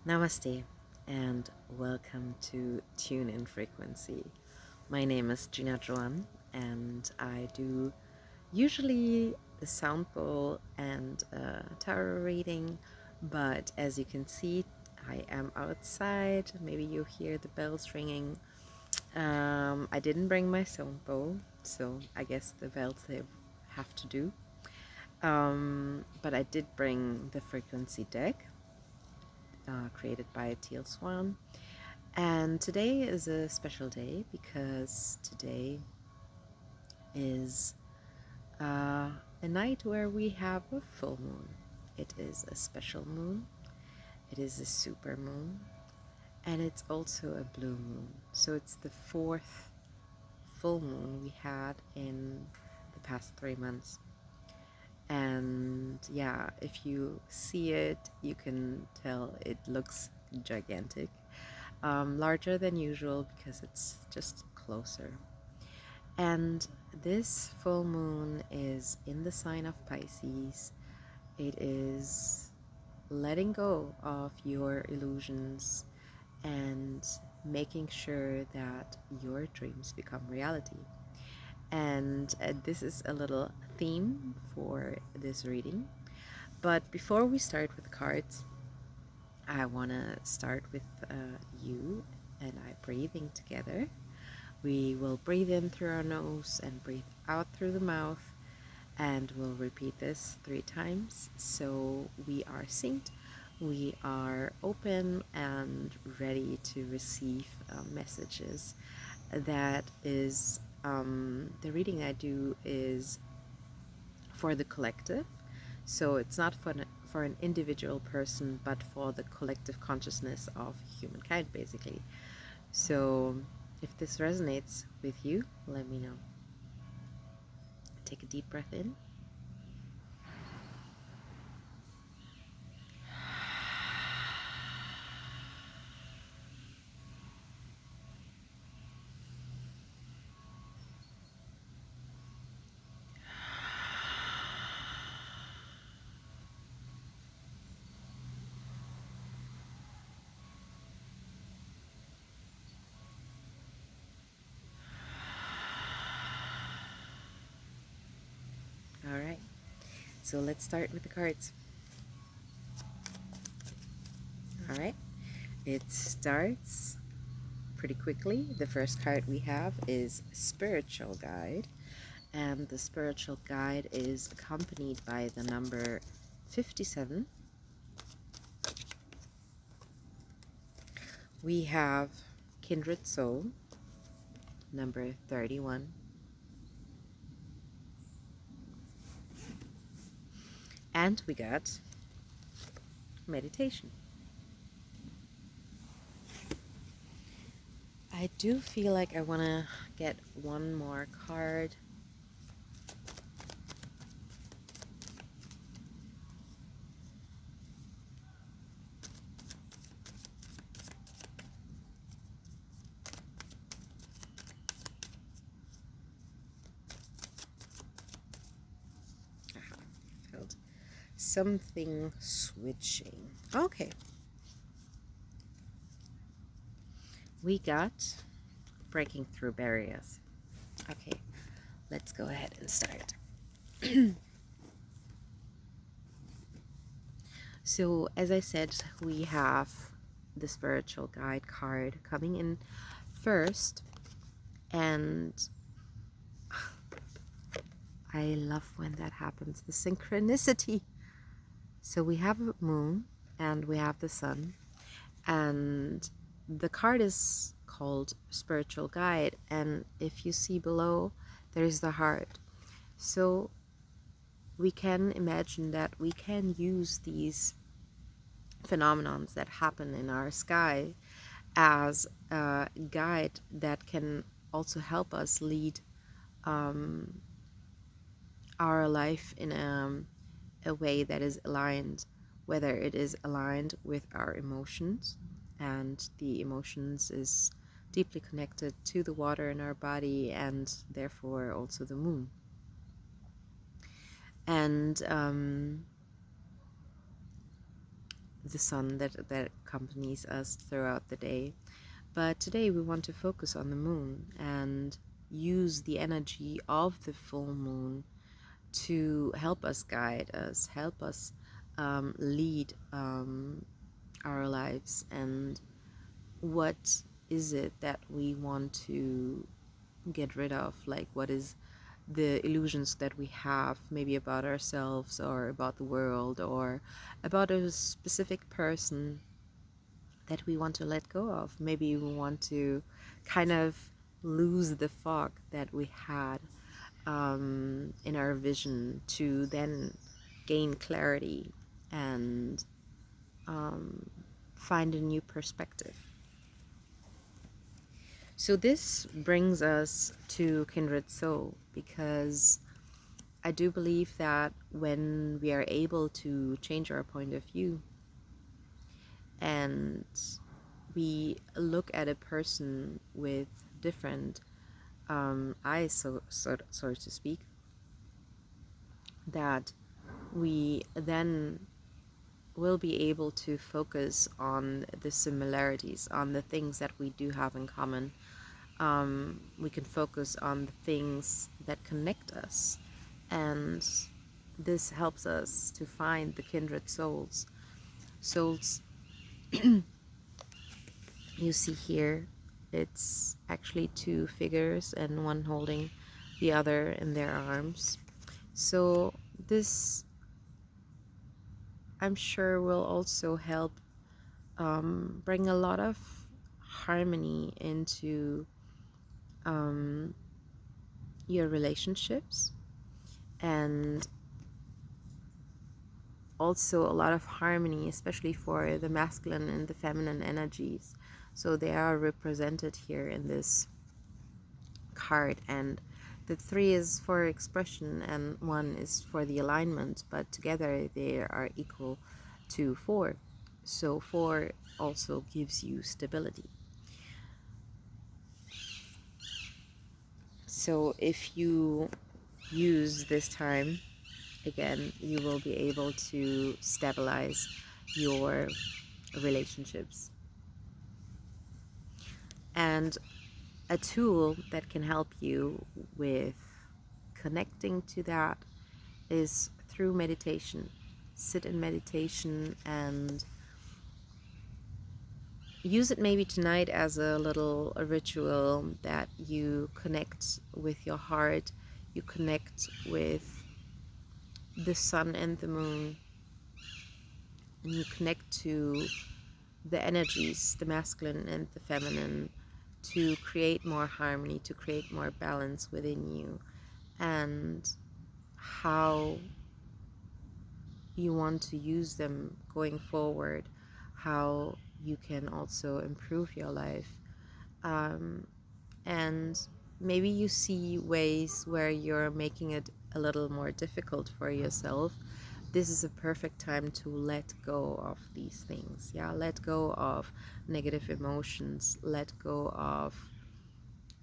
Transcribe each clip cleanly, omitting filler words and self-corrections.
Namaste and welcome to Tune in Frequency. My name is Gina Joan and I do usually the sound bowl and tarot reading, but as you can see, I am outside. Maybe you hear the bells ringing. I didn't bring my sound bowl, so I guess the bells they have to do. But I did bring the frequency deck created by Teal Swan. And today is a special day because today is a night where we have a full moon. It is a special moon, it is a super moon, and it's also a blue moon. So it's the fourth full moon we had in the past 3 months. And yeah, if you see it, you can tell it looks gigantic. Larger than usual because it's just closer. And this full moon is in the sign of Pisces. It is letting go of your illusions and making sure that your dreams become reality. And this is a little theme for this reading. But before we start with the cards, I want to start with you and I breathing together. We will breathe in through our nose and breathe out through the mouth, and we'll repeat this 3 times. So we are synced, we are open and ready to receive messages. That is the reading I do is for the collective, so it's not for an individual person, but for the collective consciousness of humankind, basically. So if this resonates with you, let me know. Take a deep breath in. All right, so let's start with the cards. All right, it starts pretty quickly. The first card we have is Spiritual Guide, and the Spiritual Guide is accompanied by the number 57. We have Kindred Soul, number 31. And we got meditation. I do feel like I want to get one more card. Felt something switching. Okay. We got breaking through barriers. Okay, let's go ahead and start. So, as I said, we have the spiritual guide card coming in first, and I love when that happens, the synchronicity. So we have a moon and we have the sun, and the card is called Spiritual Guide, and if you see below, there's the heart. So we can imagine that we can use these phenomenons that happen in our sky as a guide that can also help us lead our life in a way that is aligned, whether it is aligned with our emotions, and the emotions is deeply connected to the water in our body and therefore also the moon. And the sun that accompanies us throughout the day. But today we want to focus on the moon and use the energy of the full moon to help us guide us, help us lead our lives. And what is it that we want to get rid of? Like, what is the illusions that we have, maybe about ourselves or about the world or about a specific person that we want to let go of? Maybe we want to kind of lose the fog that we had in our vision to then gain clarity and find a new perspective. So this brings us to Kindred Soul, because I do believe that when we are able to change our point of view and we look at a person with different eyes, so to speak, that we then will be able to focus on the similarities, on the things that we do have in common. We can focus on the things that connect us, and this helps us to find the kindred souls. Souls, you see here, it's actually two figures and one holding the other in their arms. So this, I'm sure, will also help bring a lot of harmony into your relationships, and also a lot of harmony, especially for the masculine and the feminine energies. So they are represented here in this card, and the 3 is for expression and 1 is for the alignment, but together they are equal to 4. So 4 also gives you stability. So if you use this time, again, you will be able to stabilize your relationships. And a tool that can help you with connecting to that is through meditation. Sit in meditation and use it maybe tonight as a little ritual that you connect with your heart, you connect with the sun and the moon, and you connect to the energies, the masculine and the feminine, to create more harmony, to create more balance within you, and how you want to use them going forward, how you can also improve your life. And maybe you see ways where you're making it a little more difficult for yourself. This is a perfect time to let go of these things. Yeah, let go of negative emotions, let go of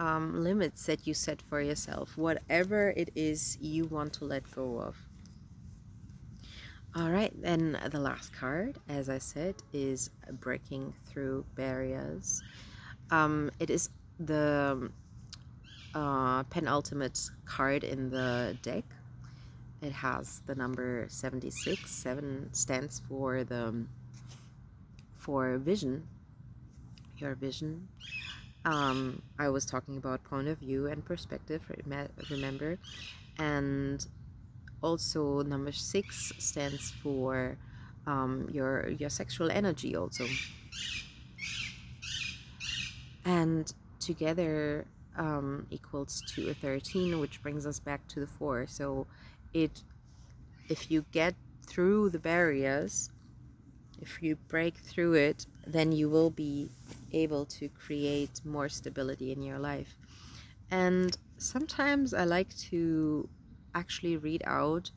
limits that you set for yourself, whatever it is you want to let go of. All right, then the last card, as I said, is breaking through barriers. It is the penultimate card in the deck. It has the number 76. 7 stands for vision, your vision. I was talking about point of view and perspective, remember, and also number 6 stands for your sexual energy also, and together equals to a 13, which brings us back to the 4. So if you get through the barriers, if you break through it, then you will be able to create more stability in your life. And sometimes I like to actually read out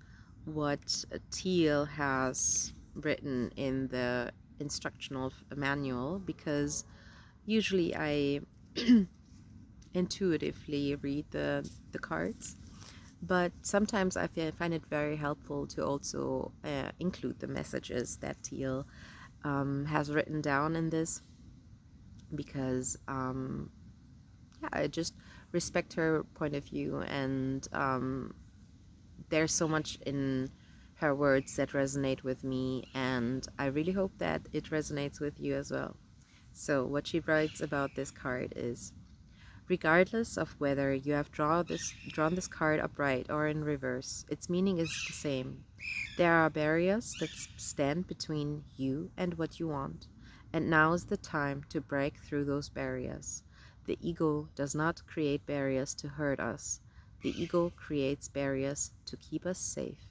what Teal has written in the instructional manual, because usually I intuitively read the cards, but sometimes I find it very helpful to also include the messages that Teal has written down in this, because yeah, I just respect her point of view, and there's so much in her words that resonate with me, and I really hope that it resonates with you as well. So what she writes about this card is: regardless of whether you have drawn this card upright or in reverse, its meaning is the same. There are barriers that stand between you and what you want, and now is the time to break through those barriers. The ego does not create barriers to hurt us. The ego creates barriers to keep us safe.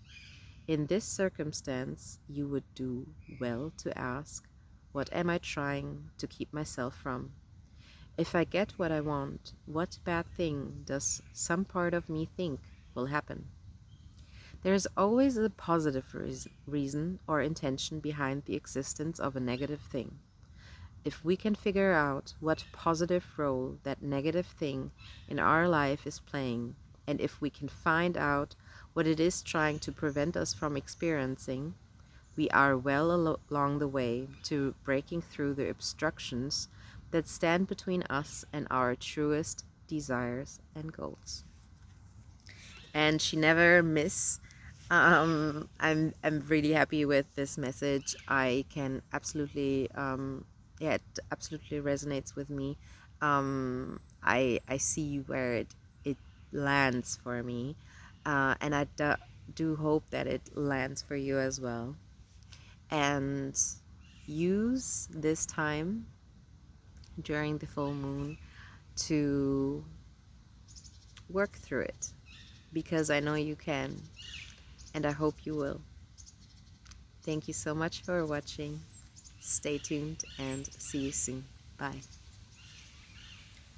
In this circumstance, you would do well to ask, what am I trying to keep myself from? If I get what I want, what bad thing does some part of me think will happen? There is always a positive reason or intention behind the existence of a negative thing. If we can figure out what positive role that negative thing in our life is playing, and if we can find out what it is trying to prevent us from experiencing, we are well along the way to breaking through the obstructions that stand between us and our truest desires and goals. And she never miss. I'm really happy with this message. I can absolutely yeah, it absolutely resonates with me. I see where it lands for me, and I do hope that it lands for you as well. And use this time during the full moon to work through it, because I know you can, and I hope you will. Thank you so much for watching. Stay tuned and see you soon. Bye.